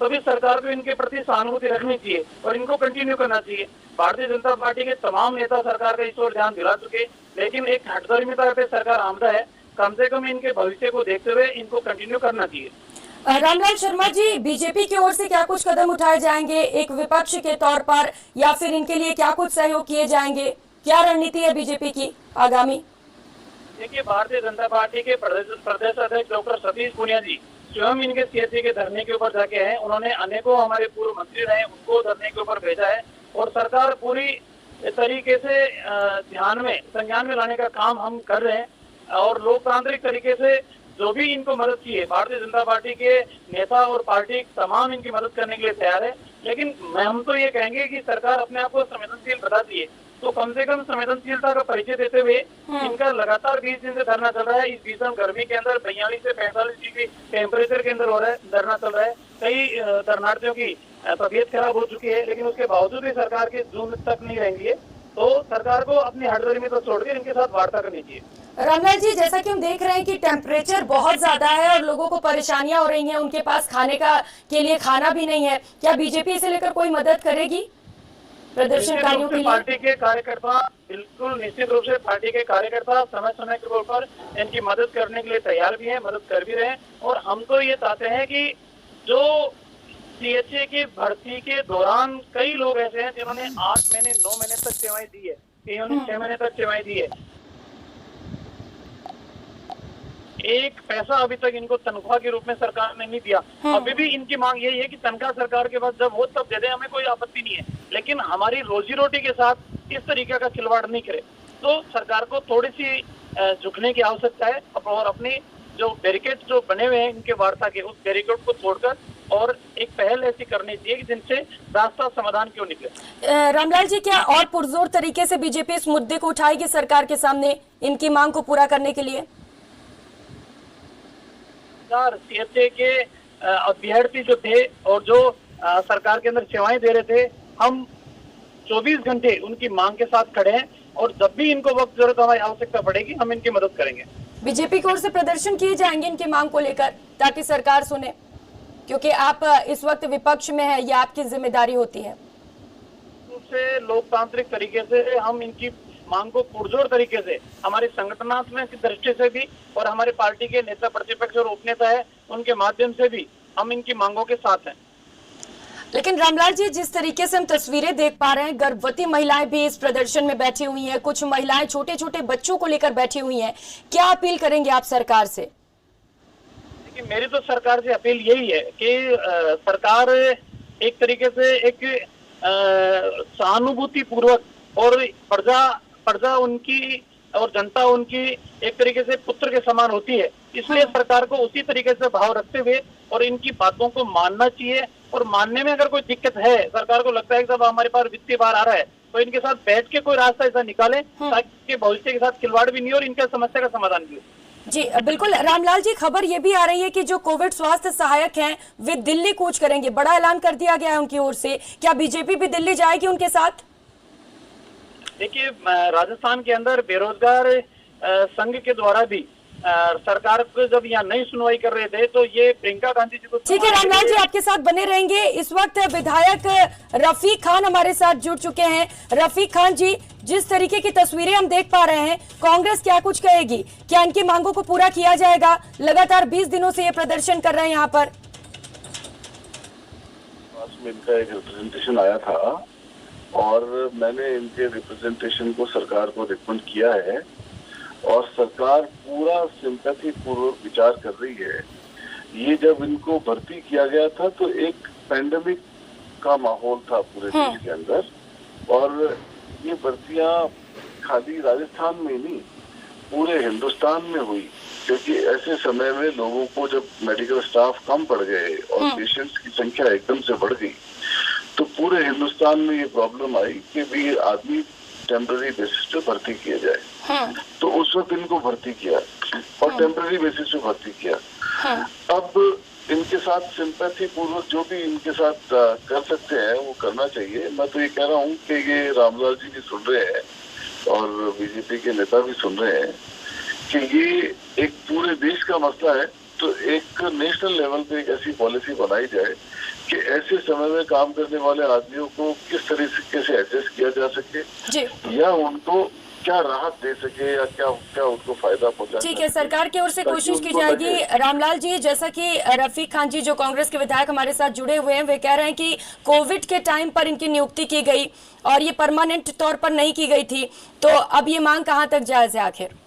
तो भी सरकार को इनके प्रति सहानुभूति रखनी चाहिए और इनको कंटिन्यू करना चाहिए। भारतीय जनता पार्टी के तमाम नेता सरकार का इस ओर ध्यान दिला चुके, लेकिन एक हठधर्मिता पे सरकार आमदा है। कम से कम इनके भविष्य को देखते हुए इनको कंटिन्यू करना चाहिए। रामलाल शर्मा जी, बीजेपी की ओर से क्या कुछ कदम उठाए जाएंगे एक विपक्ष के तौर पर, या फिर इनके लिए क्या कुछ सहयोग किए जाएंगे? क्या रणनीति है बीजेपी की आगामी? देखिए, भारतीय जनता पार्टी के प्रदेश अध्यक्ष डॉक्टर सतीश पूनिया जी स्वयं इनके सीएचसी के धरने के ऊपर जाके हैं। उन्होंने अनेकों हमारे पूर्व मंत्री रहे उनको धरने के ऊपर भेजा है और सरकार पूरी तरीके से संज्ञान में लाने का काम हम कर रहे हैं और लोकतांत्रिक तरीके से जो भी इनको मदद चाहिए भारतीय जनता पार्टी के नेता और पार्टी तमाम इनकी मदद करने के लिए तैयार है। लेकिन हम तो ये कहेंगे कि सरकार अपने आप को संवेदनशील बताती है, तो कम से कम संवेदनशीलता का परिचय देते हुए इनका लगातार 20 दिन से धरना चल रहा है। इस भीषण गर्मी के अंदर 42 से 45 डिग्री टेम्परेचर के अंदर हो रहा है, धरना चल रहा है। कई धरनार्थियों की तबीयत खराब हो चुकी है, लेकिन उसके बावजूद भी सरकार के जून तक नहीं रहेंगी है, तो सरकार को अपनी हठधर्मी तो छोड़कर इनके साथ वार्ता करनी चाहिए। रामलाल जी, जैसा कि हम देख रहे हैं कि टेम्परेचर बहुत ज्यादा है और लोगों को परेशानियां हो रही हैं, उनके पास खाने के लिए खाना भी नहीं है, क्या बीजेपी इसे लेकर कोई मदद करेगी प्रदर्शनकारियों के लिए? पार्टी के कार्यकर्ता बिल्कुल निश्चित रूप से पार्टी के कार्यकर्ता समय समय के ऊपर इनकी मदद करने के लिए तैयार भी हैं, मदद कर भी रहे हैं। और हम तो ये चाहते हैं कि जो सीएचए की भर्ती के दौरान कई लोग ऐसे हैं जिन्होंने 8 महीने 9 महीने तक सेवाएं दी है, कईयों ने 6 महीने तक सेवाएं दी है, एक पैसा अभी तक इनको तनख्वाह के रूप में सरकार ने नहीं दिया। अभी भी इनकी मांग यही है कि तनख्वाह सरकार के पास जब हो तब दे दे, हमें कोई आपत्ति नहीं है, लेकिन हमारी रोजी रोटी के साथ इस तरीके का खिलवाड़ नहीं करे। तो सरकार को थोड़ी सी झुकने की आवश्यकता है और अपनी जो बैरिकेड जो बने हुए हैं इनके वार्ता के, उस बैरिकेड को तोड़कर और एक पहल ऐसी करनी चाहिए जिनसे रास्ता समाधान क्यों निकले। रामलाल जी, क्या और पुरजोर तरीके से बीजेपी इस मुद्दे को उठाएगी सरकार के सामने इनकी मांग को पूरा करने के लिए? सीएचए के अभ्यर्थी जो थे और जो सरकार के अंदर सेवाएं दे रहे थे, हम 24 घंटे उनकी मांग के साथ खड़े हैं और जब भी इनको वक्त जरूरत हमारी आवश्यकता पड़ेगी हम इनकी मदद करेंगे। बीजेपी की ओर से प्रदर्शन किए जाएंगे इनकी मांग को लेकर ताकि सरकार सुने, क्योंकि आप इस वक्त विपक्ष में है, ये आपकी जिम्मेदारी होती है। से लोकतांत्रिक तरीके से हम इनकी मांग को पुरजोर तरीके से हमारी संगठनात्मक दृष्टि से भी और हमारे पार्टी के नेता प्रतिपक्ष और उपनेता है उनके माध्यम से भी हम इनकी मांगों के साथ हैं। लेकिन रामलाल जी, जिस तरीके से हम तस्वीरें देख पा रहे हैं, गर्भवती महिलाएं भी इस प्रदर्शन में बैठी हुई हैं, कुछ महिलाएं छोटे छोटे बच्चों को लेकर बैठी हुई हैं, क्या अपील करेंगे आप सरकार से? देखिए, मेरी तो सरकार से अपील यही है कि सरकार एक तरीके से एक सहानुभूति पूर्वक और प्रजा उनकी और जनता उनकी एक तरीके से पुत्र के समान होती है, इसलिए सरकार को उसी तरीके से भाव रखते हुए और इनकी बातों को मानना चाहिए। और मानने में अगर कोई दिक्कत है, सरकार को लगता है कि जब हमारे पास वित्तीय बाहर आ रहा है, तो इनके साथ बैठ के कोई रास्ता ऐसा निकाले ताकि भविष्य के साथ खिलवाड़ भी नहीं और इनका समस्या का समाधान भी हो। जी बिल्कुल। रामलाल जी, खबर ये भी आ रही है कि जो कोविड स्वास्थ्य सहायक हैं वे दिल्ली कूच करेंगे, बड़ा ऐलान कर दिया गया है उनकी ओर से, क्या बीजेपी भी दिल्ली जाएगी उनके साथ? देखिए, राजस्थान के अंदर बेरोजगार संघ के द्वारा भी सरकार को जब यहाँ नहीं सुनवाई कर रहे थे, तो ये प्रियंका गांधी जी को। ठीक है रामलाल जी, आपके साथ बने रहेंगे। इस वक्त विधायक रफीक खान हमारे साथ जुड़ चुके हैं। रफीक खान जी, जिस तरीके की तस्वीरें हम देख पा रहे हैं, कांग्रेस क्या कुछ कहेगी? क्या इनकी मांगों को पूरा किया जाएगा? लगातार 20 दिनों से ये प्रदर्शन कर रहे हैं यहाँ पर। इनका एक रिप्रेजेंटेशन आया था और मैंने इनके रिप्रेजेंटेशन को सरकार को रिकमेंड किया है और सरकार पूरा सिंपैथी पूर्वक विचार कर रही है। ये जब इनको भर्ती किया गया था तो एक पैंडेमिक का माहौल था पूरे देश के अंदर और ये भर्तियां खाली राजस्थान में नहीं पूरे हिंदुस्तान में हुई, क्योंकि ऐसे समय में लोगों को जब मेडिकल स्टाफ कम पड़ गए और पेशेंट्स की संख्या एकदम से बढ़ गई तो पूरे हिंदुस्तान में ये प्रॉब्लम आई कि भी आदमी टेम्पररी बेसिस पे भर्ती किया जाए। तो उस वक्त इनको भर्ती किया और टेम्पररी बेसिस पे भर्ती किया। अब इनके साथ सिंपैथी पूर्वक जो भी इनके साथ कर सकते हैं वो करना चाहिए। मैं तो ये कह रहा हूँ कि ये रामलाल जी भी सुन रहे हैं और बीजेपी के नेता भी सुन रहे हैं कि ये एक पूरे देश का मसला है तो एक नेशनल लेवल पे एक ऐसी पॉलिसी बनाई जाए कि ऐसे समय में काम करने वाले आदमियों को किस तरीके से एडजस्ट किया जा सके जी। या उनको क्या राहत दे सके या क्या क्या उनको फायदा पहुंचा। ठीक है, सरकार की ओर से कोशिश की जाएगी। रामलाल जी, जैसा कि रफीक खान जी जो कांग्रेस के विधायक हमारे साथ जुड़े हुए हैं, वे कह रहे हैं कि कोविड के टाइम पर इनकी नियुक्ति की गई और ये परमानेंट तौर पर नहीं की गई थी, तो अब ये मांग कहां तक जायज है आखिर?